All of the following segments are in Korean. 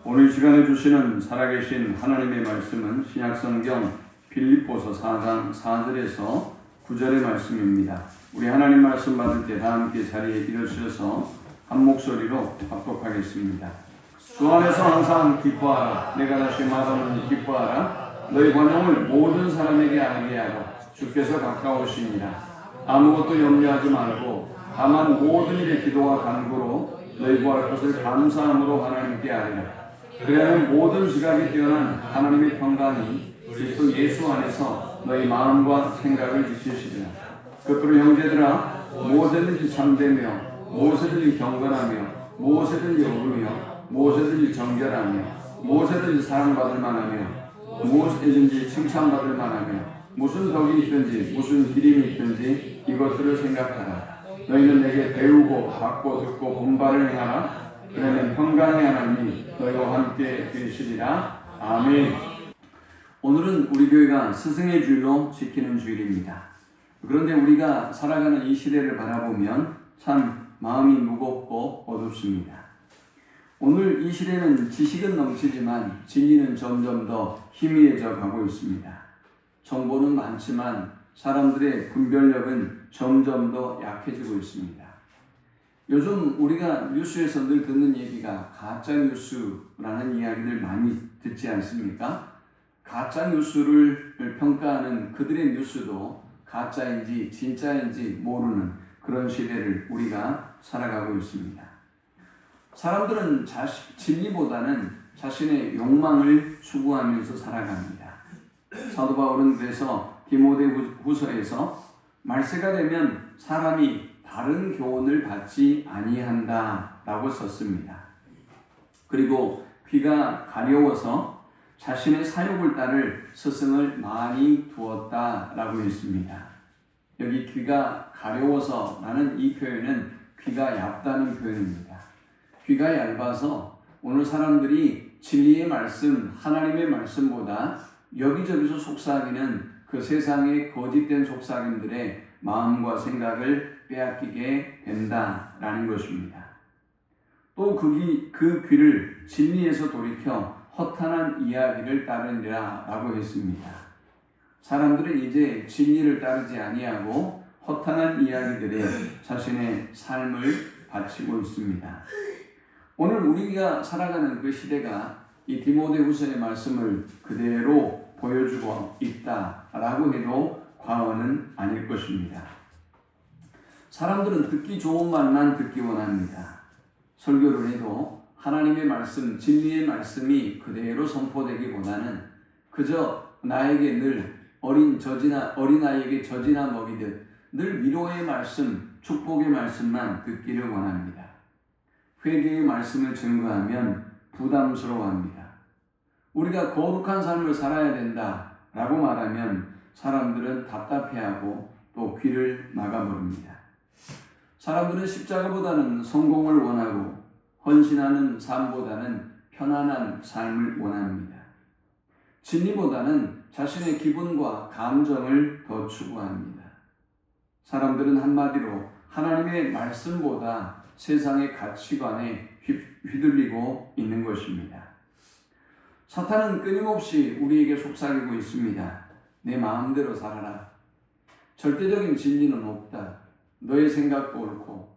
오늘 시간에 주시는 살아계신 하나님의 말씀은 신약성경 빌립보서 4장 4절에서 9절의 말씀입니다. 우리 하나님 말씀 받을 때 다 함께 자리에 일어서셔서 한 목소리로 합독하겠습니다. 주 안에서 항상 기뻐하라. 내가 다시 말하노니 기뻐하라. 너희 관용을 모든 사람에게 알게 하라. 주께서 가까우시니라. 아무것도 염려하지 말고 다만 모든 일에 기도와 간구로 너희 구할 것을 감사함으로 하나님께 아뢰라. 그래야 모든 지각이 뛰어난 하나님의 평강이 그리스도 예수 안에서 너희 마음과 생각을 지키시리라. 그러므로 형제들아, 무엇이든지 참되며 무엇이든지 경건하며 무엇이든지 옳으며 무엇이든지 정결하며 무엇이든지 사랑받을 만하며 무엇이든지 칭찬받을 만하며 무슨 덕이 있든지 무슨 기림이 있든지 이것들을 생각하라. 너희는 내게 배우고 받고 듣고 본바를 행하라. 그러면 평강의 하나님이 너희와 함께 계시리라. 아멘. 오늘은 우리 교회가 스승의 주일로 지키는 주일입니다. 그런데 우리가 살아가는 이 시대를 바라보면 참 마음이 무겁고 어둡습니다. 오늘 이 시대는 지식은 넘치지만 진리는 점점 더 희미해져 가고 있습니다. 정보는 많지만 사람들의 분별력은 점점 더 약해지고 있습니다. 요즘 우리가 뉴스에서 늘 듣는 얘기가 가짜 뉴스라는 이야기를 많이 듣지 않습니까? 가짜 뉴스를 평가하는 그들의 뉴스도 가짜인지 진짜인지 모르는 그런 시대를 우리가 살아가고 있습니다. 사람들은 진리보다는 자신의 욕망을 추구하면서 살아갑니다. 사도 바울은 그래서 디모데후서에서 말세가 되면 사람이 다른 교훈을 받지 아니한다 라고 썼습니다. 그리고 귀가 가려워서 자신의 사욕을 따를 스승을 많이 두었다 라고 했습니다. 여기 귀가 가려워서 라는 이 표현은 귀가 얇다는 표현입니다. 귀가 얇아서 오늘 사람들이 진리의 말씀, 하나님의 말씀보다 여기저기서 속삭이는 그 세상의 거짓된 속삭임들의 마음과 생각을 빼앗기게 된다라는 것입니다. 또 그 귀를 진리에서 돌이켜 허탄한 이야기를 따르리라 라고 했습니다. 사람들은 이제 진리를 따르지 아니하고 허탄한 이야기들에 자신의 삶을 바치고 있습니다. 오늘 우리가 살아가는 그 시대가 이 디모데후서의 말씀을 그대로 보여주고 있다라고 해도 과언은 아닐 것입니다. 사람들은 듣기 좋은 말만 듣기 원합니다. 설교를 해도 하나님의 말씀, 진리의 말씀이 그대로 선포되기보다는 그저 나에게 늘 어린아이에게 젖이나 먹이듯 늘 위로의 말씀, 축복의 말씀만 듣기를 원합니다. 회개의 말씀을 증거하면 부담스러워합니다. 우리가 거룩한 삶을 살아야 된다라고 말하면 사람들은 답답해하고 또 귀를 막아버립니다. 사람들은 십자가보다는 성공을 원하고 헌신하는 삶보다는 편안한 삶을 원합니다. 진리보다는 자신의 기분과 감정을 더 추구합니다. 사람들은 한마디로 하나님의 말씀보다 세상의 가치관에 휘둘리고 있는 것입니다. 사탄은 끊임없이 우리에게 속삭이고 있습니다. 내 마음대로 살아라. 절대적인 진리는 없다. 너의 생각도 옳고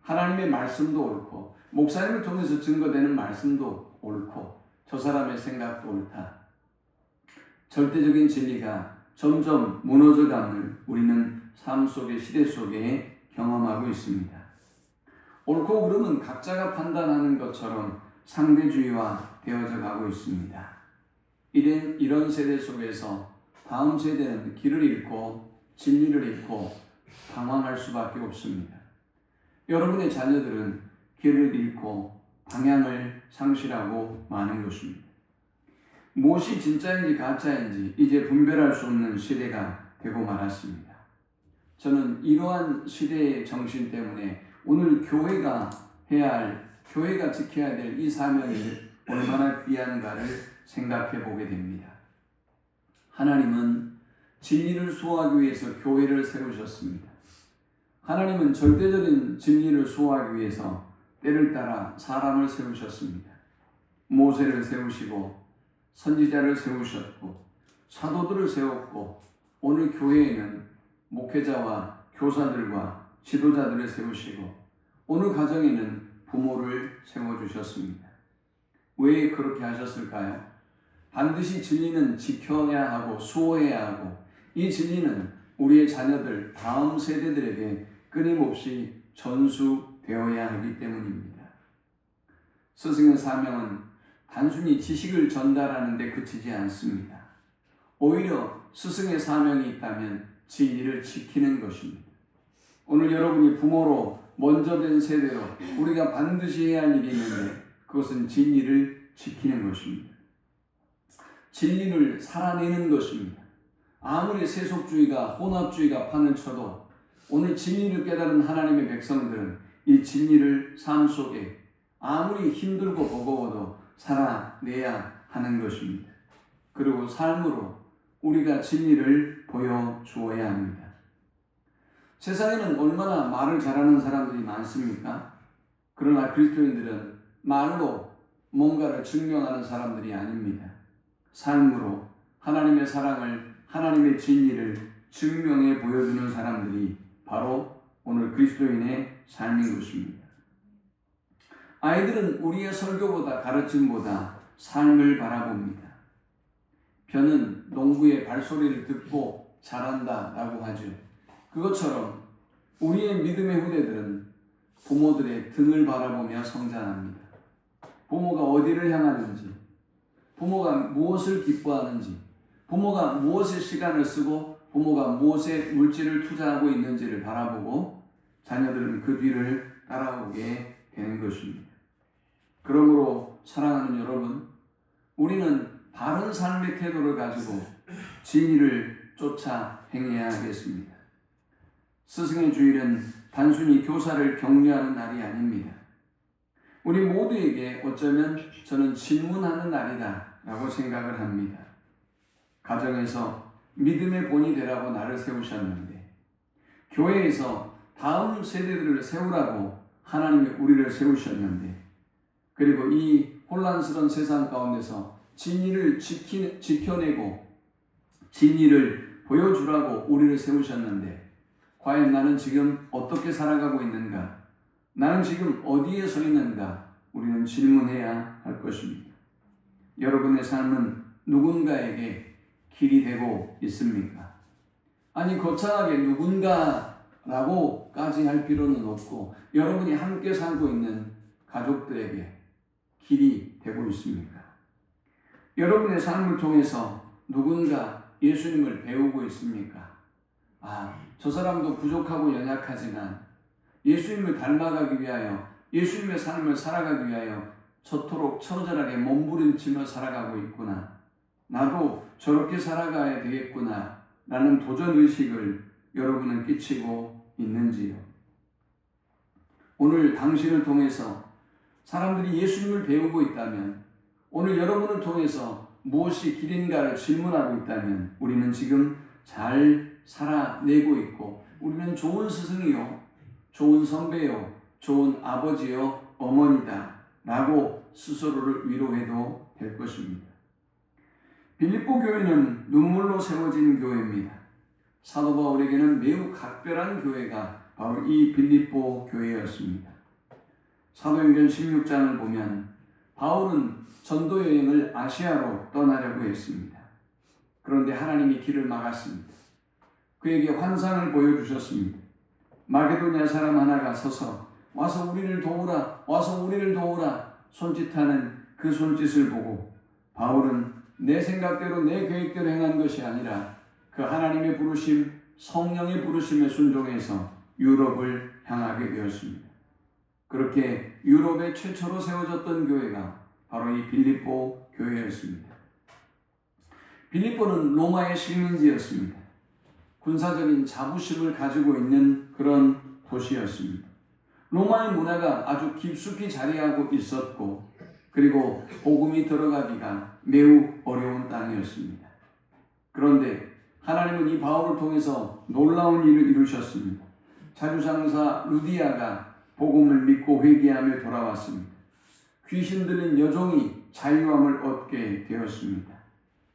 하나님의 말씀도 옳고 목사님을 통해서 증거되는 말씀도 옳고 저 사람의 생각도 옳다. 절대적인 진리가 점점 무너져감을 우리는 삶 속의 시대 속에 경험하고 있습니다. 옳고 그름은 각자가 판단하는 것처럼 상대주의화 되어져 가고 있습니다. 이런 세대 속에서 다음 세대는 길을 잃고 진리를 잃고 방황할 수밖에 없습니다. 여러분의 자녀들은 길을 잃고 방향을 상실하고 마는 것입니다. 무엇이 진짜인지 가짜인지 이제 분별할 수 없는 시대가 되고 말았습니다. 저는 이러한 시대의 정신 때문에 오늘 교회가 지켜야 될 이 사명이 얼마나 귀한가를 생각해 보게 됩니다. 하나님은 진리를 수호하기 위해서 교회를 세우셨습니다. 하나님은 절대적인 진리를 수호하기 위해서 때를 따라 사람을 세우셨습니다. 모세를 세우시고 선지자를 세우셨고 사도들을 세웠고 오늘 교회에는 목회자와 교사들과 지도자들을 세우시고 오늘 가정에는 부모를 세워주셨습니다. 왜 그렇게 하셨을까요? 반드시 진리는 지켜야 하고 수호해야 하고 이 진리는 우리의 자녀들 다음 세대들에게 끊임없이 전수되어야 하기 때문입니다. 스승의 사명은 단순히 지식을 전달하는 데 그치지 않습니다. 오히려 스승의 사명이 있다면 진리를 지키는 것입니다. 오늘 여러분이 부모로 먼저 된 세대로 우리가 반드시 해야 할 일이 있는데 그것은 진리를 지키는 것입니다. 진리를 살아내는 것입니다. 아무리 세속주의가 혼합주의가 판을 쳐도 오늘 진리를 깨달은 하나님의 백성들은 이 진리를 삶 속에 아무리 힘들고 버거워도 살아내야 하는 것입니다. 그리고 삶으로 우리가 진리를 보여주어야 합니다. 세상에는 얼마나 말을 잘하는 사람들이 많습니까? 그러나 그리스도인들은 말로 뭔가를 증명하는 사람들이 아닙니다. 삶으로 하나님의 사랑을, 하나님의 진리를 증명해 보여주는 사람들이 바로 오늘 그리스도인의 삶인 것입니다. 아이들은 우리의 설교보다 가르침보다 삶을 바라봅니다. 변은 농부의 발소리를 듣고 자란다 라고 하죠. 그것처럼 우리의 믿음의 후대들은 부모들의 등을 바라보며 성장합니다. 부모가 어디를 향하는지, 부모가 무엇을 기뻐하는지, 부모가 무엇에 시간을 쓰고 부모가 무엇에 물질을 투자하고 있는지를 바라보고 자녀들은 그 뒤를 따라오게 되는 것입니다. 그러므로 사랑하는 여러분, 우리는 바른 삶의 태도를 가지고 진리를 쫓아 행해야 하겠습니다. 스승의 주일은 단순히 교사를 격려하는 날이 아닙니다. 우리 모두에게 어쩌면 저는 질문하는 날이다 라고 생각을 합니다. 가정에서 믿음의 본이 되라고 나를 세우셨는데, 교회에서 다음 세대들을 세우라고 하나님이 우리를 세우셨는데, 그리고 이 혼란스러운 세상 가운데서 진리를 지켜내고 진리를 보여주라고 우리를 세우셨는데, 과연 나는 지금 어떻게 살아가고 있는가? 나는 지금 어디에 서 있는가? 우리는 질문해야 할 것입니다. 여러분의 삶은 누군가에게 길이 되고 있습니까? 아니, 거창하게 누군가라고까지 할 필요는 없고 여러분이 함께 살고 있는 가족들에게 길이 되고 있습니까? 여러분의 삶을 통해서 누군가 예수님을 배우고 있습니까? 저 사람도 부족하고 연약하지만 예수님을 닮아가기 위하여, 예수님의 삶을 살아가기 위하여 저토록 처절하게 몸부림치며 살아가고 있구나. 나도 저렇게 살아가야 되겠구나 라는 도전의식을 여러분은 끼치고 있는지요? 오늘 당신을 통해서 사람들이 예수님을 배우고 있다면, 오늘 여러분을 통해서 무엇이 길인가를 질문하고 있다면 우리는 지금 잘 살아내고 있고 우리는 좋은 스승이요, 좋은 선배요, 좋은 아버지요, 어머니다 라고 스스로를 위로해도 될 것입니다. 빌립보 교회는 눈물로 세워진 교회입니다. 사도 바울에게는 매우 각별한 교회가 바로 이 빌립보 교회였습니다. 사도행전 16장을 보면 바울은 전도 여행을 아시아로 떠나려고 했습니다. 그런데 하나님이 길을 막았습니다. 그에게 환상을 보여주셨습니다. 마게도냐 사람 하나가 서서 와서 우리를 도우라, 와서 우리를 도우라 손짓하는 그 손짓을 보고 바울은 내 생각대로 내 계획대로 행한 것이 아니라 그 하나님의 부르심, 성령의 부르심에 순종해서 유럽을 향하게 되었습니다. 그렇게 유럽에 최초로 세워졌던 교회가 바로 이 빌립보 교회였습니다. 빌립보는 로마의 식민지였습니다. 군사적인 자부심을 가지고 있는 그런 도시였습니다. 로마의 문화가 아주 깊숙이 자리하고 있었고, 그리고 복음이 들어가기가 매우 어려운 땅이었습니다. 그런데 하나님은 이 바울을 통해서 놀라운 일을 이루셨습니다. 자주장사 루디아가 복음을 믿고 회개하며 돌아왔습니다. 귀신 들린 여종이 자유함을 얻게 되었습니다.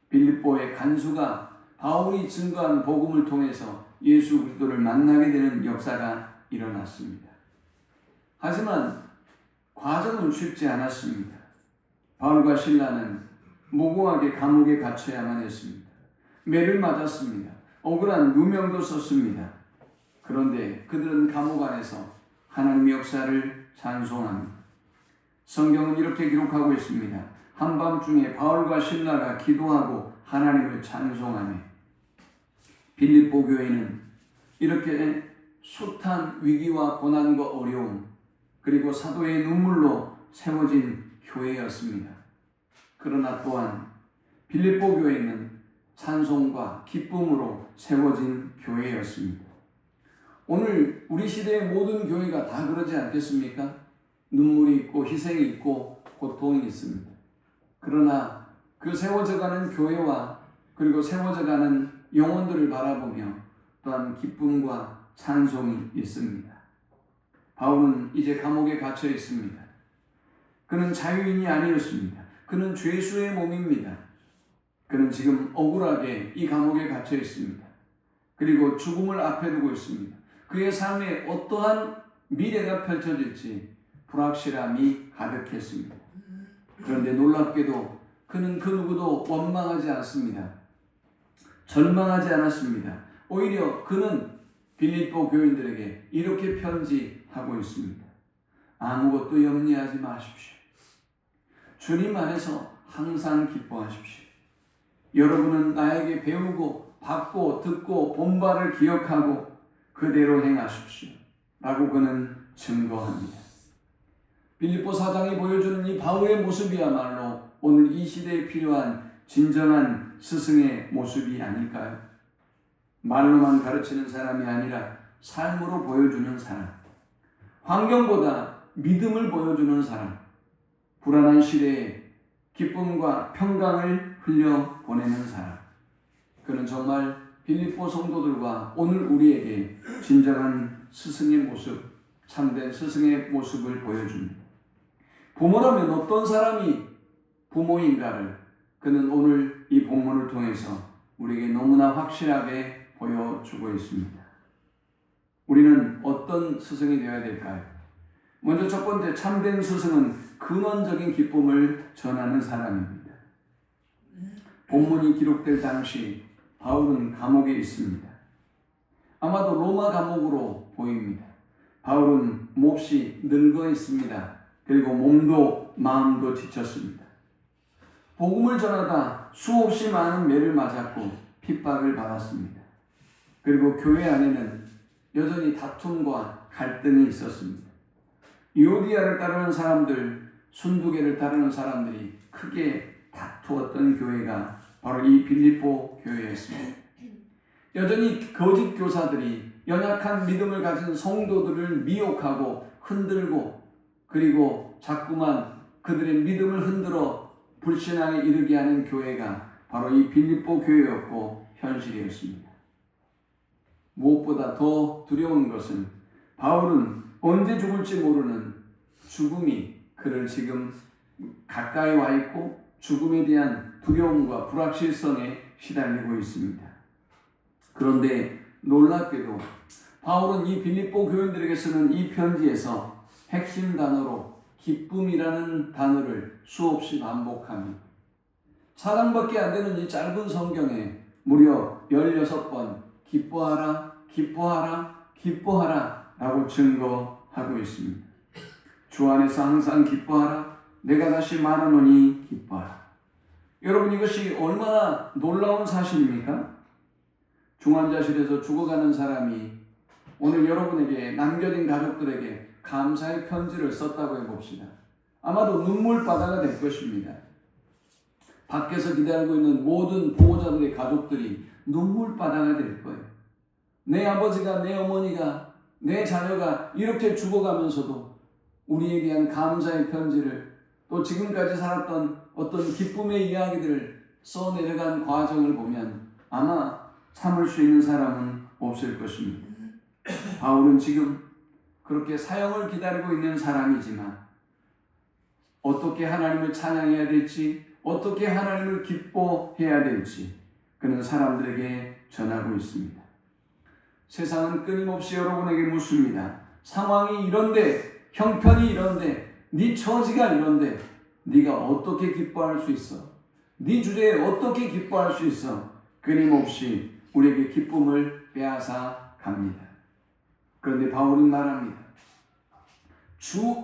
빌립보의 간수가 바울이 증거한 복음을 통해서 예수 그리스도를 만나게 되는 역사가 일어났습니다. 하지만 과정은 쉽지 않았습니다. 바울과 실라는 무고하게 감옥에 갇혀야만 했습니다. 매를 맞았습니다. 억울한 누명도 썼습니다. 그런데 그들은 감옥 안에서 하나님의 역사를 찬송합니다. 성경은 이렇게 기록하고 있습니다. 한밤중에 바울과 실라가 기도하고 하나님을 찬송하며 빌립보 교회는 이렇게 숱한 위기와 고난과 어려움 그리고 사도의 눈물로 세워진 교회였습니다. 그러나 또한 빌립보 교회는 찬송과 기쁨으로 세워진 교회였습니다. 오늘 우리 시대의 모든 교회가 다 그러지 않겠습니까? 눈물이 있고 희생이 있고 고통이 있습니다. 그러나 그 세워져가는 교회와 그리고 세워져가는 영혼들을 바라보며 또한 기쁨과 찬송이 있습니다. 바울은 이제 감옥에 갇혀 있습니다. 그는 자유인이 아니었습니다. 그는 죄수의 몸입니다. 그는 지금 억울하게 이 감옥에 갇혀 있습니다. 그리고 죽음을 앞에 두고 있습니다. 그의 삶에 어떠한 미래가 펼쳐질지 불확실함이 가득했습니다. 그런데 놀랍게도 그는 그 누구도 원망하지 않습니다. 절망하지 않았습니다. 오히려 그는 빌립보 교인들에게 이렇게 편지하고 있습니다. 아무것도 염려하지 마십시오. 주님 안에서 항상 기뻐하십시오. 여러분은 나에게 배우고 받고 듣고 본 바를 기억하고 그대로 행하십시오. 라고 그는 증거합니다. 빌립보 사장이 보여주는 이 바울의 모습이야말로 오늘 이 시대에 필요한 진정한 스승의 모습이 아닐까요? 말로만 가르치는 사람이 아니라 삶으로 보여주는 사람, 환경보다 믿음을 보여주는 사람, 불안한 시대에 기쁨과 평강을 흘려보내는 사람. 그는 정말 빌립보 성도들과 오늘 우리에게 진정한 스승의 모습, 참된 스승의 모습을 보여줍니다. 부모라면 어떤 사람이 부모인가를 그는 오늘 이 본문을 통해서 우리에게 너무나 확실하게 보여주고 있습니다. 우리는 어떤 스승이 되어야 될까요? 먼저 첫 번째, 참된 스승은 근원적인 기쁨을 전하는 사람입니다. 본문이 기록될 당시 바울은 감옥에 있습니다. 아마도 로마 감옥으로 보입니다. 바울은 몹시 늙어 있습니다. 그리고 몸도 마음도 지쳤습니다. 복음을 전하다 수없이 많은 매를 맞았고 핍박을 받았습니다. 그리고 교회 안에는 여전히 다툼과 갈등이 있었습니다. 유오디아를 따르는 사람들, 순두개를 따르는 사람들이 크게 다투었던 교회가 바로 이 빌립보 교회였습니다. 여전히 거짓 교사들이 연약한 믿음을 가진 성도들을 미혹하고 흔들고 그리고 자꾸만 그들의 믿음을 흔들어 불신앙에 이르게 하는 교회가 바로 이 빌립보 교회였고 현실이었습니다. 무엇보다 더 두려운 것은 바울은 언제 죽을지 모르는 죽음이 그를 지금 가까이 와 있고 죽음에 대한 두려움과 불확실성에 시달리고 있습니다. 그런데 놀랍게도 바울은 이 빌립보 교인들에게 쓰는 이 편지에서 핵심 단어로 기쁨이라는 단어를 수없이 반복하며 사랑밖에 안 되는 이 짧은 성경에 무려 16번 기뻐하라, 기뻐하라, 기뻐하라 라고 증거하고 있습니다. 주 안에서 항상 기뻐하라. 내가 다시 말하노니 기뻐하라. 여러분, 이것이 얼마나 놀라운 사실입니까? 중환자실에서 죽어가는 사람이 오늘 여러분에게 남겨진 가족들에게 감사의 편지를 썼다고 해봅시다. 아마도 눈물바다가 될 것입니다. 밖에서 기다리고 있는 모든 보호자들의 가족들이 눈물바다가 될 거예요. 내 아버지가, 내 어머니가, 내 자녀가 이렇게 죽어가면서도 우리에 대한 감사의 편지를 또 지금까지 살았던 어떤 기쁨의 이야기들을 써내려간 과정을 보면 아마 참을 수 있는 사람은 없을 것입니다. 바울은 지금 그렇게 사형을 기다리고 있는 사람이지만 어떻게 하나님을 찬양해야 될지, 어떻게 하나님을 기뻐해야 될지 그는 사람들에게 전하고 있습니다. 세상은 끊임없이 여러분에게 묻습니다. 상황이 이런데, 형편이 이런데, 네 처지가 이런데 네가 어떻게 기뻐할 수 있어? 네 주제에 어떻게 기뻐할 수 있어? 끊임없이 우리에게 기쁨을 빼앗아 갑니다. 그런데 바울은 말합니다. 주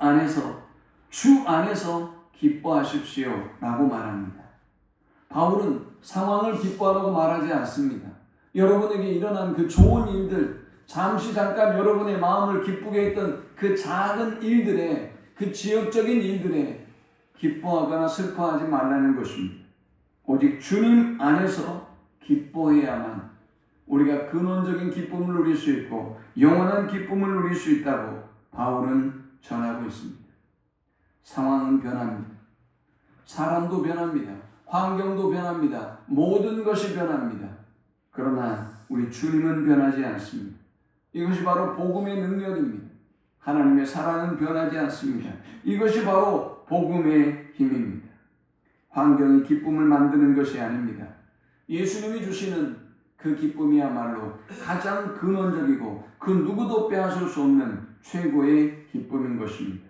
안에서 기뻐하십시오 라고 말합니다. 바울은 상황을 기뻐하라고 말하지 않습니다. 여러분에게 일어난 그 좋은 일들, 잠깐 여러분의 마음을 기쁘게 했던 그 작은 일들에, 그 지역적인 일들에 기뻐하거나 슬퍼하지 말라는 것입니다. 오직 주님 안에서 기뻐해야만 우리가 근원적인 기쁨을 누릴 수 있고 영원한 기쁨을 누릴 수 있다고 바울은 전하고 있습니다. 상황은 변합니다. 사람도 변합니다. 환경도 변합니다. 모든 것이 변합니다. 그러나 우리 주님은 변하지 않습니다. 이것이 바로 복음의 능력입니다. 하나님의 사랑은 변하지 않습니다. 이것이 바로 복음의 힘입니다. 환경이 기쁨을 만드는 것이 아닙니다. 예수님이 주시는 그 기쁨이야말로 가장 근원적이고 그 누구도 빼앗을 수 없는 최고의 기쁨인 것입니다.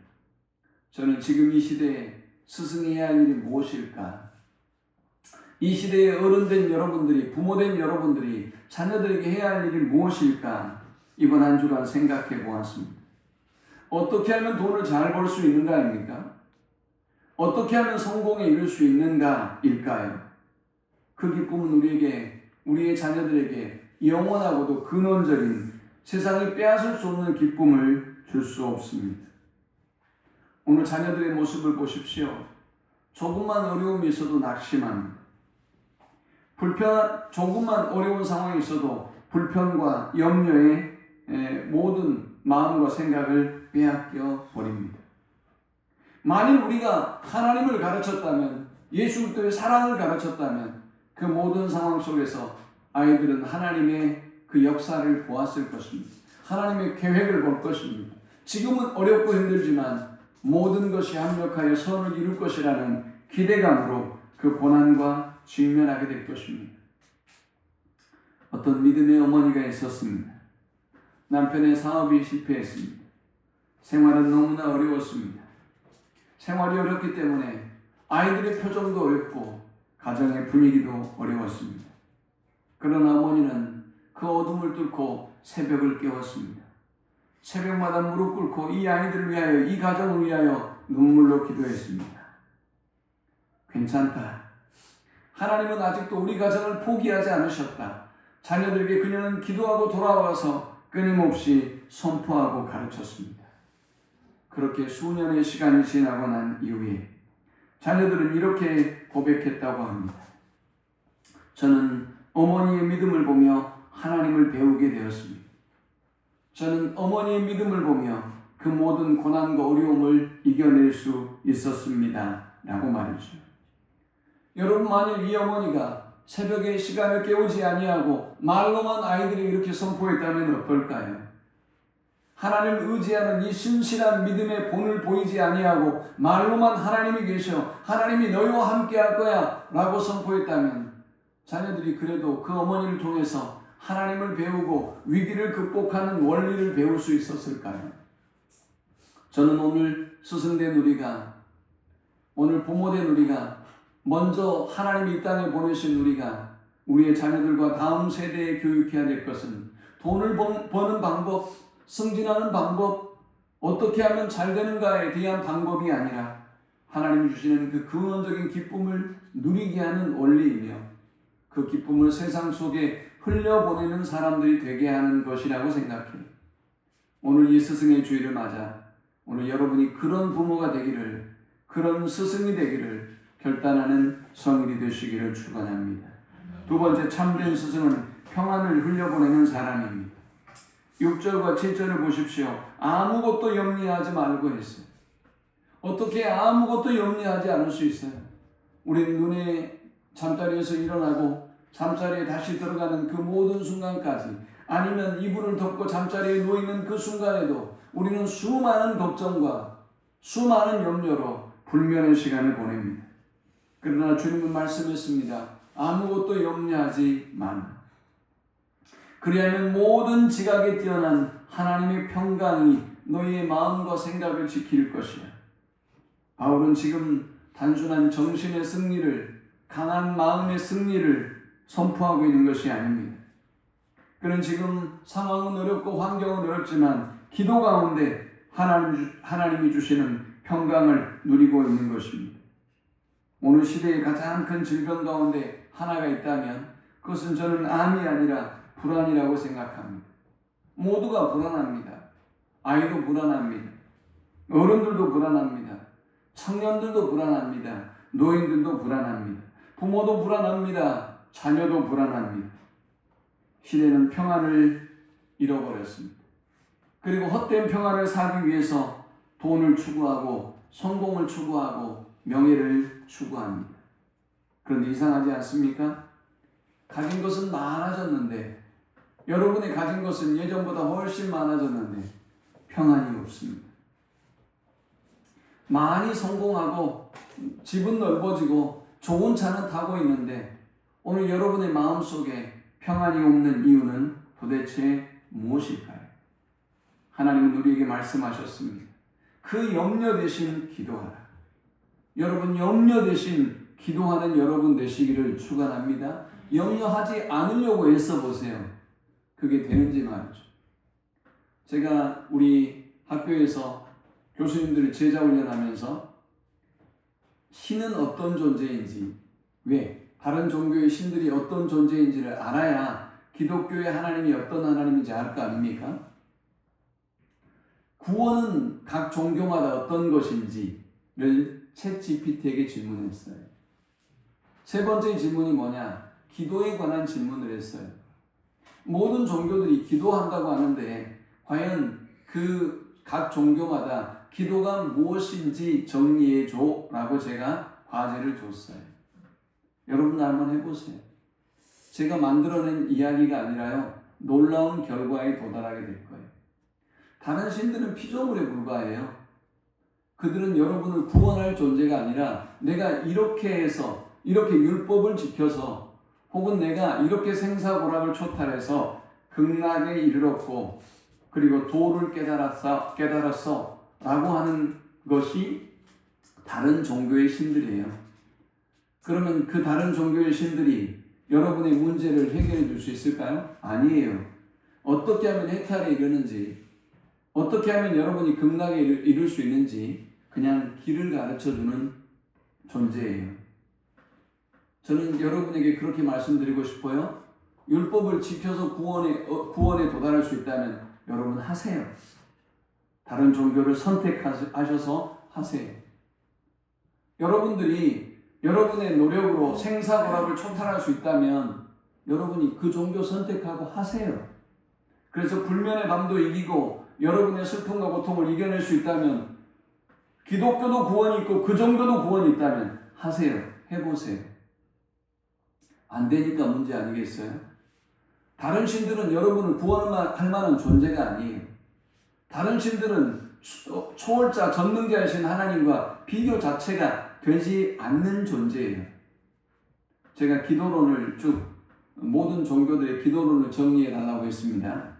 저는 지금 이 시대에 스승해야 할 일이 무엇일까? 이 시대에 어른된 여러분들이, 부모된 여러분들이 자녀들에게 해야 할 일이 무엇일까? 이번 한 주간 생각해 보았습니다. 어떻게 하면 돈을 잘 벌 수 있는가입니까? 어떻게 하면 성공에 이룰 수 있는가일까요? 그 기쁨은 우리의 자녀들에게 영원하고도 근원적인 세상이 빼앗을 수 없는 기쁨을 줄 수 없습니다. 오늘 자녀들의 모습을 보십시오. 조금만 어려움이 있어도 낙심합니다. 조금만 어려운 상황이 있어도 불편과 염려에 모든 마음과 생각을 빼앗겨 버립니다. 만일 우리가 하나님을 가르쳤다면, 예수 그리스도의 사랑을 가르쳤다면 그 모든 상황 속에서 아이들은 하나님의 그 역사를 보았을 것입니다. 하나님의 계획을 볼 것입니다. 지금은 어렵고 힘들지만 모든 것이 합력하여 선을 이룰 것이라는 기대감으로 그 고난과 직면하게 될 것입니다. 어떤 믿음의 어머니가 있었습니다. 남편의 사업이 실패했습니다. 생활은 너무나 어려웠습니다. 생활이 어렵기 때문에 아이들의 표정도 어렵고 가정의 분위기도 어려웠습니다. 그러나 어머니는 그 어둠을 뚫고 새벽을 깨웠습니다. 새벽마다 무릎 꿇고 이 아이들을 위하여, 이 가정을 위하여 눈물로 기도했습니다. 괜찮다. 하나님은 아직도 우리 가정을 포기하지 않으셨다. 자녀들에게 그녀는 기도하고 돌아와서 끊임없이 선포하고 가르쳤습니다. 그렇게 수년의 시간이 지나고 난 이후에 자녀들은 이렇게 고백했다고 합니다. 저는 어머니의 믿음을 보며 하나님을 배우게 되었습니다. 저는 어머니의 믿음을 보며 그 모든 고난과 어려움을 이겨낼 수 있었습니다. 라고 말이죠. 여러분, 만일 이 어머니가 새벽에 시간을 깨우지 아니하고 말로만 아이들이 이렇게 선포했다면 어떨까요? 하나님을 의지하는 이 신실한 믿음의 본을 보이지 아니하고 말로만 하나님이 계셔, 하나님이 너희와 함께 할 거야 라고 선포했다면 자녀들이 그래도 그 어머니를 통해서 하나님을 배우고 위기를 극복하는 원리를 배울 수 있었을까요? 저는 오늘 스승된 우리가, 오늘 부모된 우리가, 먼저 하나님이 이 땅에 보내신 우리가 우리의 자녀들과 다음 세대에 교육해야 될 것은 돈을 버는 방법, 승진하는 방법, 어떻게 하면 잘 되는가에 대한 방법이 아니라 하나님이 주시는 그 근원적인 기쁨을 누리게 하는 원리이며 그 기쁨을 세상 속에 흘려보내는 사람들이 되게 하는 것이라고 생각해요. 오늘 이 스승의 주일을 맞아 오늘 여러분이 그런 부모가 되기를, 그런 스승이 되기를 결단하는 성일이 되시기를 축원합니다. 두 번째, 참된 스승은 평안을 흘려보내는 사람입니다. 6절과 7절을 보십시오. 아무것도 염려하지 말고 했어요. 어떻게 아무것도 염려하지 않을 수 있어요? 우리 눈에 잠자리에서 일어나고 잠자리에 다시 들어가는 그 모든 순간까지, 아니면 이불을 덮고 잠자리에 누워있는 그 순간에도 우리는 수많은 걱정과 수많은 염려로 불면의 시간을 보냅니다. 그러나 주님은 말씀했습니다. 아무것도 염려하지 마라. 그리하면 모든 지각에 뛰어난 하나님의 평강이 너희의 마음과 생각을 지킬 것이야. 바울은 지금 단순한 정신의 승리를, 강한 마음의 승리를 선포하고 있는 것이 아닙니다. 그는 지금 상황은 어렵고 환경은 어렵지만 기도 가운데 하나님이 주시는 평강을 누리고 있는 것입니다. 오늘 시대의 가장 큰 질병 가운데 하나가 있다면 그것은 저는 암이 아니라 불안이라고 생각합니다. 모두가 불안합니다. 아이도 불안합니다. 어른들도 불안합니다. 청년들도 불안합니다. 노인들도 불안합니다. 부모도 불안합니다. 자녀도 불안합니다. 시대는 평안을 잃어버렸습니다. 그리고 헛된 평안을 사기 위해서 돈을 추구하고 성공을 추구하고 명예를 추구합니다. 그런데 이상하지 않습니까? 가진 것은 많아졌는데, 여러분이 가진 것은 예전보다 훨씬 많아졌는데 평안이 없습니다. 많이 성공하고 집은 넓어지고 좋은 차는 타고 있는데 오늘 여러분의 마음속에 평안이 없는 이유는 도대체 무엇일까요? 하나님은 우리에게 말씀하셨습니다. 그 염려 대신 기도하라. 여러분 염려 대신 기도하는 여러분 되시기를 축원합니다. 염려하지 않으려고 애써보세요. 그게 되는지 말이죠. 제가 우리 학교에서 교수님들을 제자 훈련하면서 신은 어떤 존재인지, 왜 다른 종교의 신들이 어떤 존재인지를 알아야 기독교의 하나님이 어떤 하나님인지 알 거 아닙니까? 구원은 각 종교마다 어떤 것인지를 챗GPT에게 질문했어요. 세 번째 질문이 뭐냐? 기도에 관한 질문을 했어요. 모든 종교들이 기도한다고 하는데 과연 그 각 종교마다 기도가 무엇인지 정리해줘 라고 제가 과제를 줬어요. 여러분 한번 해보세요. 제가 만들어낸 이야기가 아니라요, 놀라운 결과에 도달하게 될 거예요. 다른 신들은 피조물에 불과해요. 그들은 여러분을 구원할 존재가 아니라 내가 이렇게 해서, 이렇게 율법을 지켜서, 혹은 내가 이렇게 생사고락을 초탈해서 극락에 이르렀고 그리고 도를 깨달았어 라고 하는 것이 다른 종교의 신들이에요. 그러면 그 다른 종교의 신들이 여러분의 문제를 해결해 줄 수 있을까요? 아니에요. 어떻게 하면 해탈에 이르는지, 어떻게 하면 여러분이 극락에 이룰 수 있는지 그냥 길을 가르쳐주는 존재예요. 저는 여러분에게 그렇게 말씀드리고 싶어요. 율법을 지켜서 구원에 도달할 수 있다면 여러분 하세요. 다른 종교를 선택하셔서 하세요. 여러분들이 여러분의 노력으로 생사고락을 초탈할 수 있다면 여러분이 그 종교 선택하고 하세요. 그래서 불면의 밤도 이기고 여러분의 슬픔과 고통을 이겨낼 수 있다면, 기독교도 구원이 있고 그 종교도 구원이 있다면 하세요. 해보세요. 안 되니까 문제 아니겠어요? 다른 신들은 여러분을 구원할 만한 존재가 아니에요. 다른 신들은 초월자, 전능자이신 하나님과 비교 자체가 되지 않는 존재예요. 제가 기도론을 모든 종교들의 기도론을 정리해 달라고 했습니다.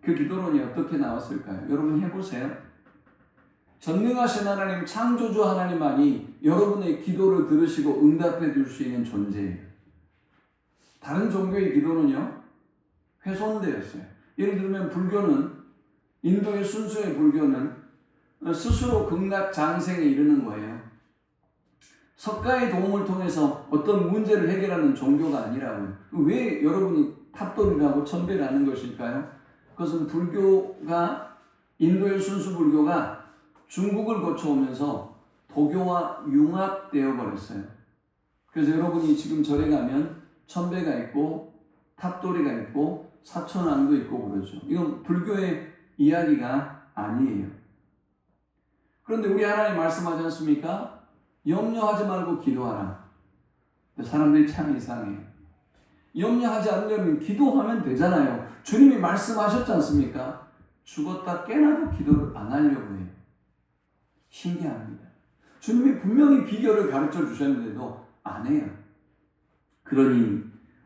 그 기도론이 어떻게 나왔을까요? 여러분 해보세요. 전능하신 하나님, 창조주 하나님만이 여러분의 기도를 들으시고 응답해 줄 수 있는 존재예요. 다른 종교의 기도는요, 훼손되었어요. 예를 들면 불교는, 인도의 순수의 불교는 스스로 극락 장생에 이르는 거예요. 석가의 도움을 통해서 어떤 문제를 해결하는 종교가 아니라고요. 왜 여러분이 탑돌이라고 천배를 하는 것일까요? 그것은 불교가, 인도의 순수 불교가 중국을 거쳐오면서 도교와 융합되어 버렸어요. 그래서 여러분이 지금 절에 가면 천배가 있고 탑돌이가 있고 사천왕도 있고 그러죠. 이건 불교의 이야기가 아니에요. 그런데 우리 하나님 말씀하지 않습니까? 염려하지 말고 기도하라. 사람들이 참 이상해요. 염려하지 않으려면 기도하면 되잖아요. 주님이 말씀하셨지 않습니까? 죽었다 깨나도 기도를 안 하려고 해요. 신기합니다. 주님이 분명히 비결을 가르쳐 주셨는데도 안 해요. 그러니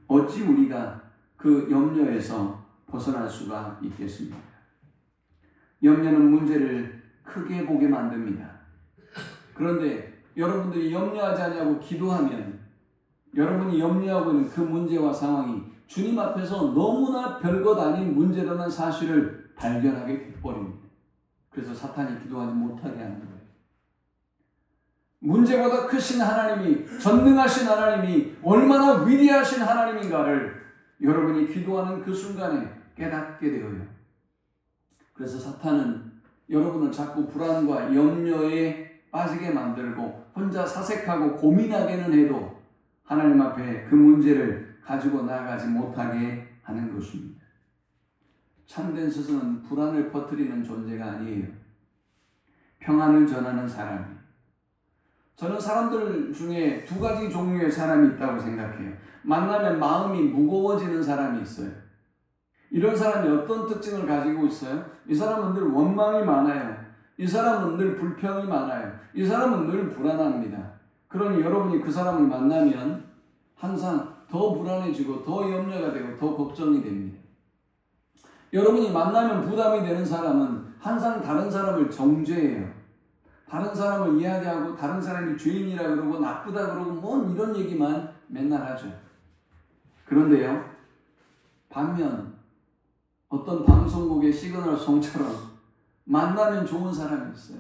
어찌 우리가 그 염려에서 벗어날 수가 있겠습니까? 염려는 문제를 크게 보게 만듭니다. 그런데 여러분들이 염려하지 않냐고 기도하면 여러분이 염려하고 있는 그 문제와 상황이 주님 앞에서 너무나 별것 아닌 문제라는 사실을 발견하게 돼버립니다. 그래서 사탄이 기도하지 못하게 하는 거예요. 문제보다 크신 하나님이, 전능하신 하나님이 얼마나 위대하신 하나님인가를 여러분이 기도하는 그 순간에 깨닫게 되어요. 그래서 사탄은 여러분을 자꾸 불안과 염려에 빠지게 만들고 혼자 사색하고 고민하게는 해도 하나님 앞에 그 문제를 가지고 나아가지 못하게 하는 것입니다. 참된 스승은 불안을 퍼뜨리는 존재가 아니에요. 평안을 전하는 사람이에요. 저는 사람들 중에 두 가지 종류의 사람이 있다고 생각해요. 만나면 마음이 무거워지는 사람이 있어요. 이런 사람이 어떤 특징을 가지고 있어요? 이 사람은 늘 원망이 많아요. 이 사람은 늘 불평이 많아요. 이 사람은 늘 불안합니다. 그러니 여러분이 그 사람을 만나면 항상 더 불안해지고 더 염려가 되고 더 걱정이 됩니다. 여러분이 만나면 부담이 되는 사람은 항상 다른 사람을 정죄해요. 다른 사람을 이야기하고 다른 사람이 죄인이라 그러고 나쁘다 그러고 뭔 이런 얘기만 맨날 하죠. 그런데요, 반면 어떤 방송국의 시그널송처럼 만나면 좋은 사람이 있어요.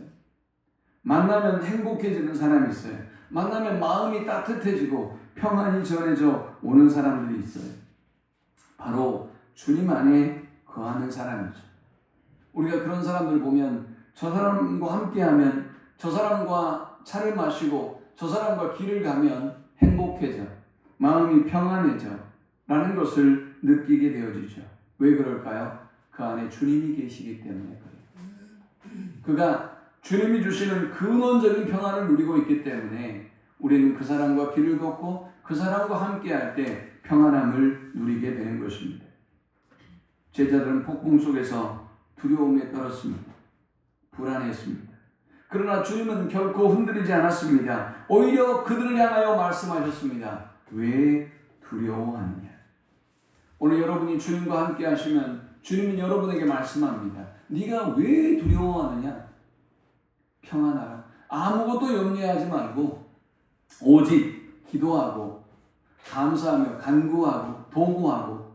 만나면 행복해지는 사람이 있어요. 만나면 마음이 따뜻해지고 평안이 전해져 오는 사람들이 있어요. 바로 주님 안에 거하는 사람이죠. 우리가 그런 사람들 보면 저 사람과 함께하면, 저 사람과 차를 마시고 저 사람과 길을 가면 행복해져, 마음이 평안해져 라는 것을 느끼게 되어지죠. 왜 그럴까요? 그 안에 주님이 계시기 때문에 그래요. 그가 주님이 주시는 근원적인 평안을 누리고 있기 때문에 우리는 그 사람과 길을 걷고 그 사람과 함께할 때 평안함을 누리게 되는 것입니다. 제자들은 폭풍 속에서 두려움에 떨었습니다. 불안했습니다. 그러나 주님은 결코 흔들리지 않았습니다. 오히려 그들을 향하여 말씀하셨습니다. 왜 두려워하느냐? 오늘 여러분이 주님과 함께 하시면 주님은 여러분에게 말씀합니다. 네가 왜 두려워하느냐? 평안하라. 아무것도 염려하지 말고 오직 기도하고 감사하며 간구하고 도구하고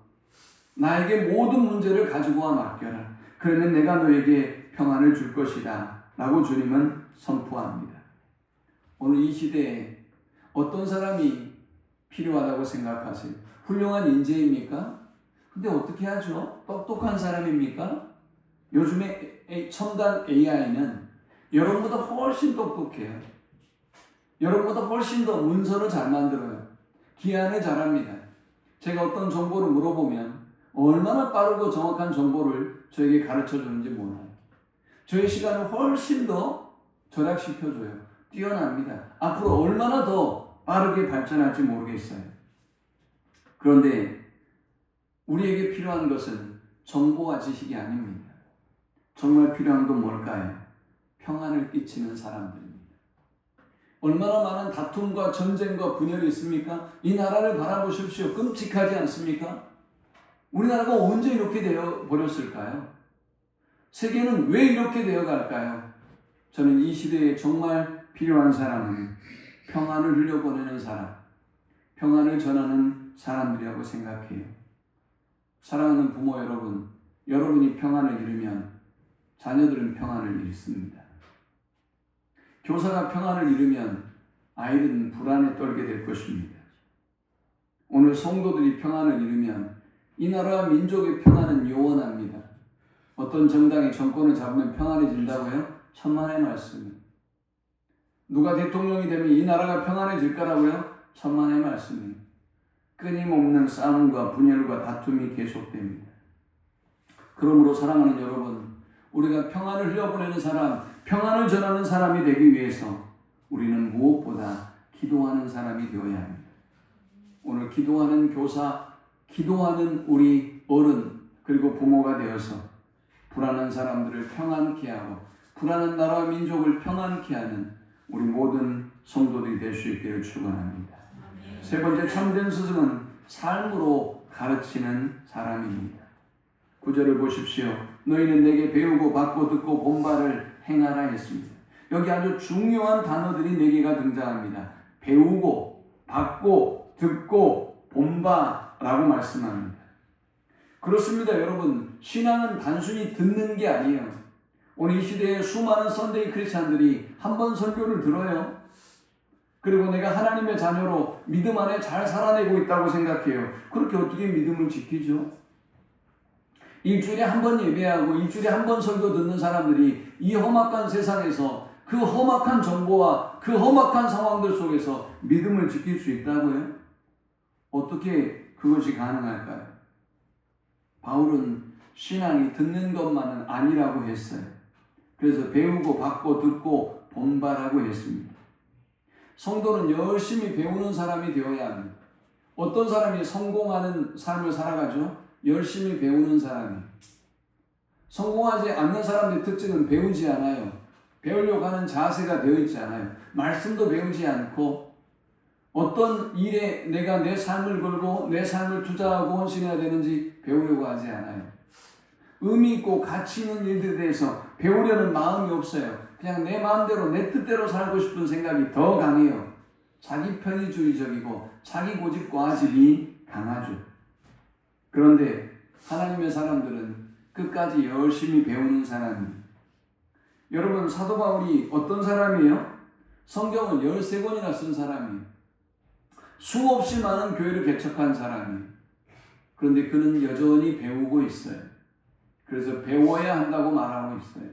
나에게 모든 문제를 가지고 와 맡겨라. 그러면 내가 너에게 평안을 줄 것이다 라고 주님은 선포합니다. 오늘 이 시대에 어떤 사람이 필요하다고 생각하세요? 훌륭한 인재입니까? 근데 어떻게 하죠? 똑똑한 사람입니까? 요즘에 첨단 AI는 여러분보다 훨씬 똑똑해요. 여러분보다 훨씬 더 문서를 잘 만들어요. 기한을 잘합니다. 제가 어떤 정보를 물어보면 얼마나 빠르고 정확한 정보를 저에게 가르쳐 주는지 몰라요. 저의 시간을 훨씬 더 절약시켜줘요. 뛰어납니다. 앞으로 얼마나 더 빠르게 발전할지 모르겠어요. 그런데 우리에게 필요한 것은 정보와 지식이 아닙니다. 정말 필요한 건 뭘까요? 평안을 끼치는 사람들입니다. 얼마나 많은 다툼과 전쟁과 분열이 있습니까? 이 나라를 바라보십시오. 끔찍하지 않습니까? 우리나라가 언제 이렇게 되어 버렸을까요? 세계는 왜 이렇게 되어 갈까요? 저는 이 시대에 정말 필요한 사람은 평안을 흘려보내는 사람, 평안을 전하는 사람들이라고 생각해요. 사랑하는 부모 여러분, 여러분이 평안을 잃으면 자녀들은 평안을 잃습니다. 교사가 평안을 잃으면 아이들은 불안에 떨게 될 것입니다. 오늘 성도들이 평안을 잃으면 이 나라와 민족의 평안은 요원합니다. 어떤 정당이 정권을 잡으면 평안해진다고요? 천만의 말씀입니다. 누가 대통령이 되면 이 나라가 평안해질까라고요? 천만의 말씀입니다. 끊임없는 싸움과 분열과 다툼이 계속됩니다. 그러므로 사랑하는 여러분, 우리가 평안을 흘려보내는 사람, 평안을 전하는 사람이 되기 위해서 우리는 무엇보다 기도하는 사람이 되어야 합니다. 오늘 기도하는 교사, 기도하는 우리 어른, 그리고 부모가 되어서 불안한 사람들을 평안케 하고 불안한 나라와 민족을 평안케 하는 우리 모든 성도들이 될 수 있기를 축원합니다. 세 번째, 참된 스승은 삶으로 가르치는 사람입니다. 9절을 보십시오. 너희는 내게 배우고 받고 듣고 본바를 행하라 했습니다. 여기 아주 중요한 단어들이 4개가 등장합니다. 배우고 받고 듣고 본바라고 말씀합니다. 그렇습니다. 여러분, 신앙은 단순히 듣는 게 아니에요. 오늘 이 시대에 수많은 선데이 크리스찬들이 한 번 설교를 들어요. 그리고 내가 하나님의 자녀로 믿음 안에 잘 살아내고 있다고 생각해요. 그렇게 어떻게 믿음을 지키죠? 일주일에 한 번 예배하고 일주일에 한 번 설교 듣는 사람들이 이 험악한 세상에서 그 험악한 정보와 그 험악한 상황들 속에서 믿음을 지킬 수 있다고요? 어떻게 그것이 가능할까요? 바울은 신앙이 듣는 것만은 아니라고 했어요. 그래서 배우고 받고 듣고 본바라고 했습니다. 성도는 열심히 배우는 사람이 되어야 합니다. 어떤 사람이 성공하는 삶을 살아가죠? 열심히 배우는 사람이. 성공하지 않는 사람들의 특징은 배우지 않아요. 배우려고 하는 자세가 되어 있지 않아요. 말씀도 배우지 않고 어떤 일에 내가 내 삶을 걸고 내 삶을 투자하고 헌신해야 되는지 배우려고 하지 않아요. 의미 있고 가치 있는 일들에 대해서 배우려는 마음이 없어요. 그냥 내 마음대로 내 뜻대로 살고 싶은 생각이 더 강해요. 자기 편의주의적이고 자기 고집 과집이 강하죠. 그런데 하나님의 사람들은 끝까지 열심히 배우는 사람입니다. 여러분, 사도 바울이 어떤 사람이에요? 성경을 13권이나 쓴 사람이에요. 수없이 많은 교회를 개척한 사람이에요. 그런데 그는 여전히 배우고 있어요. 그래서 배워야 한다고 말하고 있어요.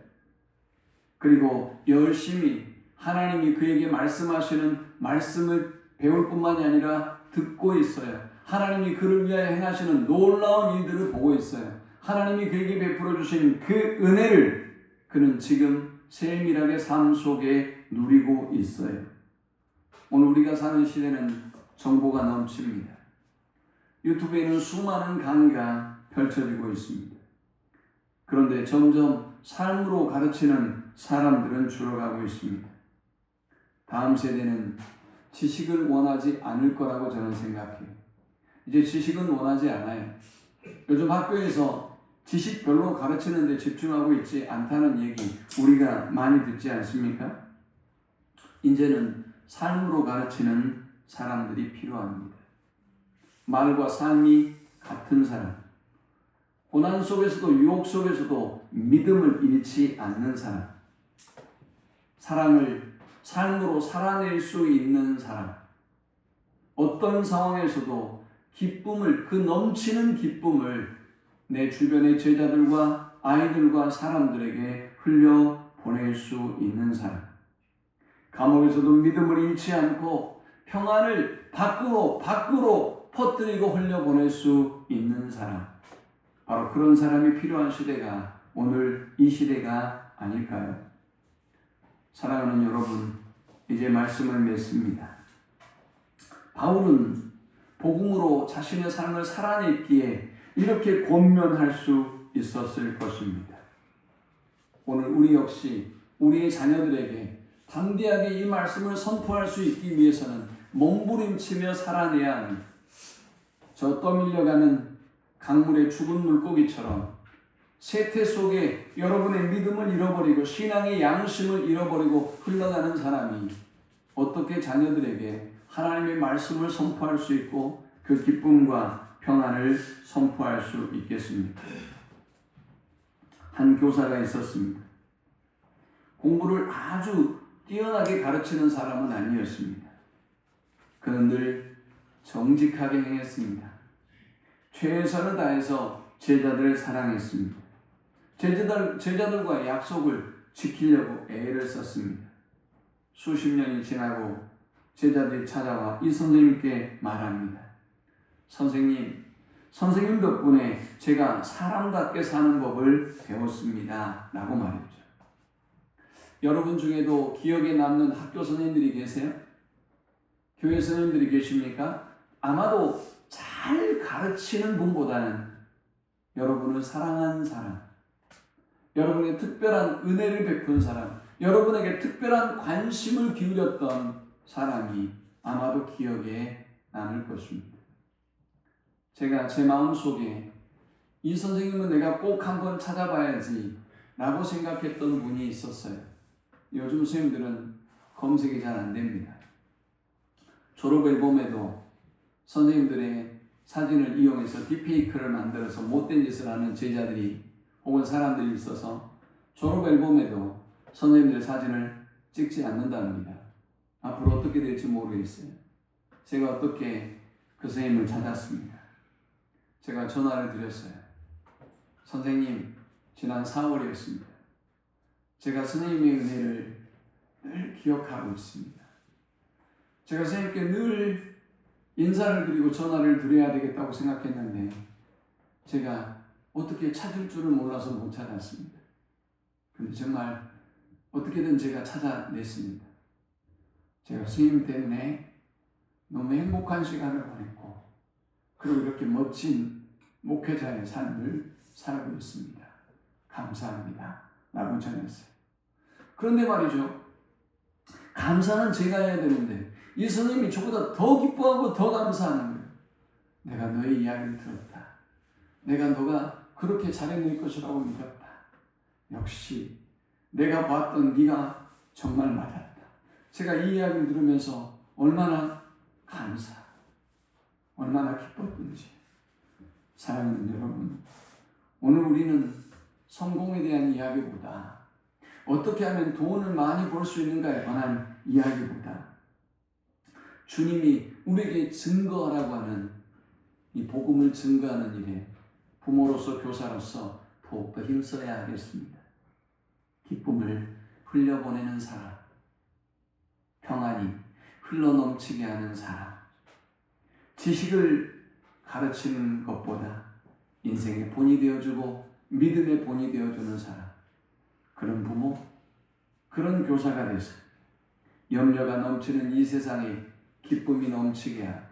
그리고 열심히 하나님이 그에게 말씀하시는 말씀을 배울 뿐만이 아니라 듣고 있어요. 하나님이 그를 위하여 행하시는 놀라운 일들을 보고 있어요. 하나님이 그에게 베풀어 주신 그 은혜를 그는 지금 세밀하게 삶 속에 누리고 있어요. 오늘 우리가 사는 시대는 정보가 넘칩니다. 유튜브에는 수많은 강의가 펼쳐지고 있습니다. 그런데 점점 삶으로 가르치는 사람들은 줄어가고 있습니다. 다음 세대는 지식을 원하지 않을 거라고 저는 생각해요. 이제 지식은 원하지 않아요. 요즘 학교에서 지식 별로 가르치는 데 집중하고 있지 않다는 얘기 우리가 많이 듣지 않습니까? 이제는 삶으로 가르치는 사람들이 필요합니다. 말과 삶이 같은 사람, 고난 속에서도 유혹 속에서도 믿음을 잃지 않는 사람, 사랑을 삶으로 살아낼 수 있는 사람, 어떤 상황에서도 기쁨을, 그 넘치는 기쁨을 내 주변의 제자들과 아이들과 사람들에게 흘려보낼 수 있는 사람, 감옥에서도 믿음을 잃지 않고 평안을 밖으로 퍼뜨리고 흘려보낼 수 있는 사람, 바로 그런 사람이 필요한 시대가 오늘 이 시대가 아닐까요? 사랑하는 여러분, 이제 말씀을 맺습니다. 바울은 복음으로 자신의 삶을 살아냈기에 이렇게 권면할 수 있었을 것입니다. 오늘 우리 역시 우리의 자녀들에게 담대하게 이 말씀을 선포할 수 있기 위해서는 몸부림치며 살아내야 합니다. 저 떠밀려가는 강물의 죽은 물고기처럼 세태 속에 여러분의 믿음을 잃어버리고 신앙의 양심을 잃어버리고 흘러가는 사람이 어떻게 자녀들에게 하나님의 말씀을 선포할 수 있고 그 기쁨과 평안을 선포할 수 있겠습니까? 한 교사가 있었습니다. 공부를 아주 뛰어나게 가르치는 사람은 아니었습니다. 그는 늘 정직하게 행했습니다. 최선을 다해서 제자들을 사랑했습니다. 제자들과의 약속을 지키려고 애를 썼습니다. 수십 년이 지나고 제자들이 찾아와 이 선생님께 말합니다. 선생님 덕분에 제가 사람답게 사는 법을 배웠습니다. 라고 말했죠. 여러분 중에도 기억에 남는 학교 선생님들이 계세요? 교회 선생님들이 계십니까? 아마도 잘 가르치는 분보다는 여러분을 사랑한 사람, 여러분의 특별한 은혜를 베푼 사람, 여러분에게 특별한 관심을 기울였던 사람이 아마도 기억에 남을 것입니다. 제가 제 마음속에 이 선생님은 내가 꼭 한번 찾아봐야지 라고 생각했던 분이 있었어요. 요즘 선생님들은 검색이 잘 안 됩니다. 졸업 앨범에도 선생님들의 사진을 이용해서 딥페이크를 만들어서 못된 짓을 하는 제자들이 혹은 사람들이 있어서 졸업 앨범에도 선생님들의 사진을 찍지 않는답니다. 앞으로 어떻게 될지 모르겠어요. 제가 어떻게 그 선생님을 찾았습니다. 제가 전화를 드렸어요. 선생님, 지난 4월이었습니다. 제가 선생님의 은혜를 늘 기억하고 있습니다. 제가 선생님께 늘 인사를 드리고 전화를 드려야 되겠다고 생각했는데 제가 어떻게 찾을 줄을 몰라서 못 찾았습니다. 그런데 정말 어떻게든 제가 찾아냈습니다. 제가 선생님 때문에 너무 행복한 시간을 보냈고 그리고 이렇게 멋진 목회자의 삶을 살고 있습니다. 감사합니다. 라고 전했어요. 그런데 말이죠. 감사는 제가 해야 되는데 이 선생님이 저보다 더 기뻐하고 더 감사하는 거예요. 내가 너의 이야기를 들었다. 내가 너가 그렇게 잘해낼 것이라고 믿었다. 역시 내가 봤던 네가 정말 맞았다. 제가 이 이야기를 들으면서 얼마나 얼마나 기뻤던지. 사랑하는 여러분, 오늘 우리는 성공에 대한 이야기보다 어떻게 하면 돈을 많이 벌 수 있는가에 관한 이야기보다 주님이 우리에게 증거하라고 하는 이 복음을 증거하는 일에 부모로서 교사로서 더욱더 힘써야 하겠습니다. 기쁨을 흘려보내는 사람, 평안이 흘러넘치게 하는 사람, 지식을 가르치는 것보다 인생의 본이 되어주고 믿음의 본이 되어주는 사람, 그런 부모, 그런 교사가 돼서 염려가 넘치는 이 세상에 기쁨이 넘치게 하고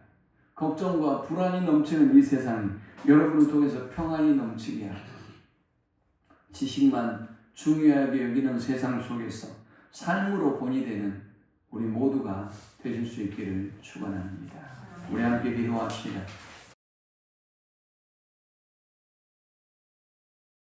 걱정과 불안이 넘치는 이 세상에 여러분을 통해서 평안이 넘치게 하고 지식만 중요하게 여기는 세상 속에서 삶으로 본이 되는 우리 모두가 되실 수 있기를 축원합니다. 우리 함께 기도합시다.